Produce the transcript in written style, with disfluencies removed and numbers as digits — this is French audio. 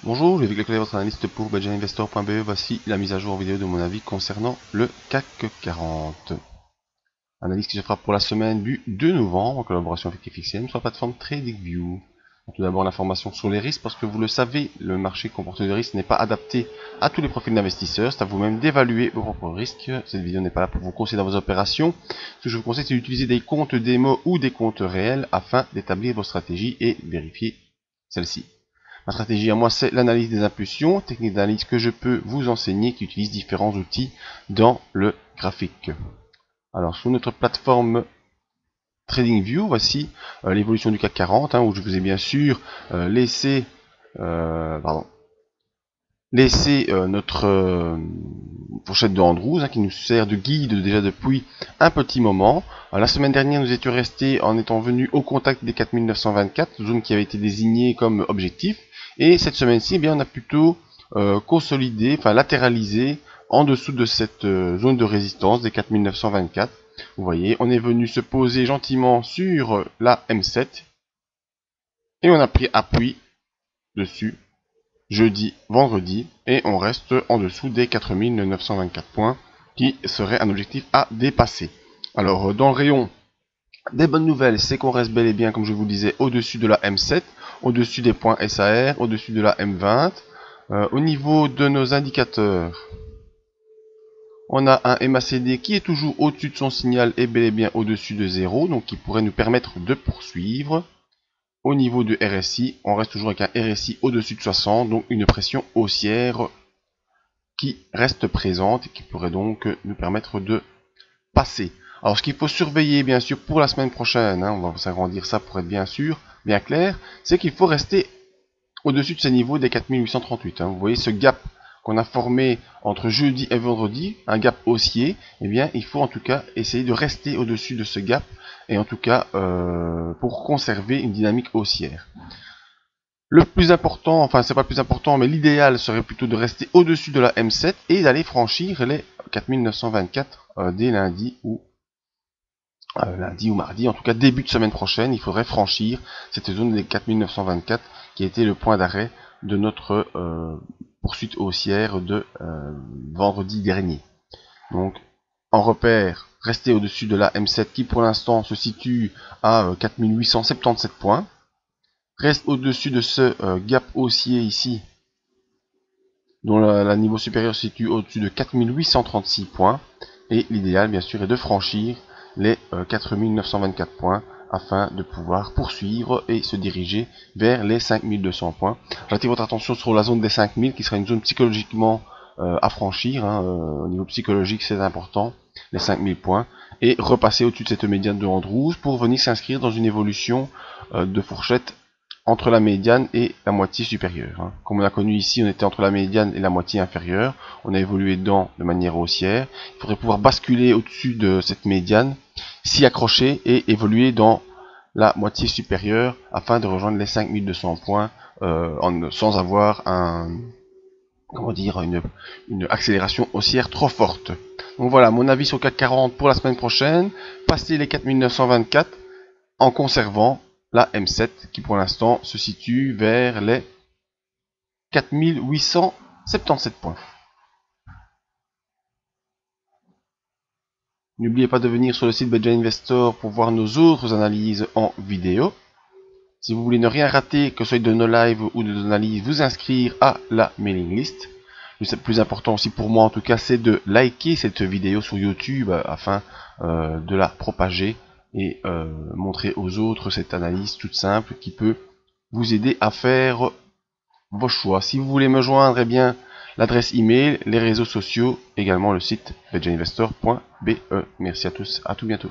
Bonjour, je vais déclarer votre analyste pour budgetinvestor.be. Voici la mise à jour vidéo de mon avis concernant le CAC 40. Analyse qui se fera pour la semaine du 2 novembre en collaboration avec FXM sur la plateforme TradingView. Tout d'abord l'information sur les risques, parce que vous le savez, le marché comporte des risques n'est pas adapté à tous les profils d'investisseurs. C'est à vous-même d'évaluer vos propres risques. Cette vidéo n'est pas là pour vous conseiller dans vos opérations. Ce que je vous conseille, c'est d'utiliser des comptes démo ou des comptes réels afin d'établir vos stratégies et vérifier celles-ci. Ma stratégie à moi, c'est l'analyse des impulsions, technique d'analyse que je peux vous enseigner, qui utilise différents outils dans le graphique. Alors, sur notre plateforme TradingView, voici l'évolution du CAC 40, où je vous ai bien sûr laissé notre fourchette de Andrews, qui nous sert de guide déjà depuis un petit moment. La semaine dernière, nous étions restés en étant venus au contact des 4924, zone qui avait été désignée comme objectif. Et cette semaine-ci, eh bien, on a plutôt consolidé, enfin latéralisé en dessous de cette zone de résistance des 4924. Vous voyez, on est venu se poser gentiment sur la M7 et on a pris appui dessus jeudi, vendredi, et on reste en dessous des 4924 points qui serait un objectif à dépasser. Alors, dans le rayon des bonnes nouvelles, c'est qu'on reste bel et bien, comme je vous le disais, au-dessus de la M7, au-dessus des points SAR, au-dessus de la M20. Au niveau de nos indicateurs, on a un MACD qui est toujours au-dessus de son signal et bel et bien au-dessus de 0, donc qui pourrait nous permettre de poursuivre. Au niveau du RSI, on reste toujours avec un RSI au-dessus de 60, donc une pression haussière qui reste présente et qui pourrait donc nous permettre de passer. Alors ce qu'il faut surveiller bien sûr pour la semaine prochaine, on va s'agrandir ça pour être bien sûr, bien clair, c'est qu'il faut rester au-dessus de ces niveaux des 4838. Vous voyez ce gap qu'on a formé entre jeudi et vendredi, un gap haussier, eh bien il faut en tout cas essayer de rester au-dessus de ce gap, et en tout cas pour conserver une dynamique haussière. Le plus important, enfin c'est pas le plus important, mais l'idéal serait plutôt de rester au-dessus de la M7 et d'aller franchir les 4924 dès lundi ou mardi, en tout cas début de semaine prochaine. Il faudrait franchir cette zone des 4924 qui a été le point d'arrêt de notre poursuite haussière de vendredi dernier. Donc en repère, rester au-dessus de la M7 qui pour l'instant se situe à 4877 points. Reste au-dessus de ce gap haussier ici, dont le niveau supérieur se situe au-dessus de 4836 points. Et l'idéal, bien sûr, est de franchir les 4924 points afin de pouvoir poursuivre et se diriger vers les 5200 points. J'attire votre attention sur la zone des 5000 qui sera une zone psychologiquement à franchir. Au niveau psychologique, c'est important, les 5000 points. Et repasser au-dessus de cette médiane de Andrews pour venir s'inscrire dans une évolution de fourchette entre la médiane et la moitié supérieure. Comme on a connu ici, on était entre la médiane et la moitié inférieure. On a évolué dedans de manière haussière. Il faudrait pouvoir basculer au-dessus de cette médiane, s'y accrocher et évoluer dans la moitié supérieure afin de rejoindre les 5200 points sans avoir une accélération haussière trop forte. Donc voilà, mon avis sur le CAC 40 pour la semaine prochaine. Passer les 4924 en conservant la M7 qui pour l'instant se situe vers les 4877 points. N'oubliez pas de venir sur le site Budget Investor pour voir nos autres analyses en vidéo. Si vous voulez ne rien rater, que ce soit de nos lives ou de nos analyses, vous inscrire à la mailing list. Le plus important aussi pour moi en tout cas, c'est de liker cette vidéo sur YouTube afin de la propager et montrer aux autres cette analyse toute simple qui peut vous aider à faire vos choix. Si vous voulez me joindre, eh bien l'adresse email, les réseaux sociaux, également le site budgetinvestor.be. Merci à tous, à tout bientôt.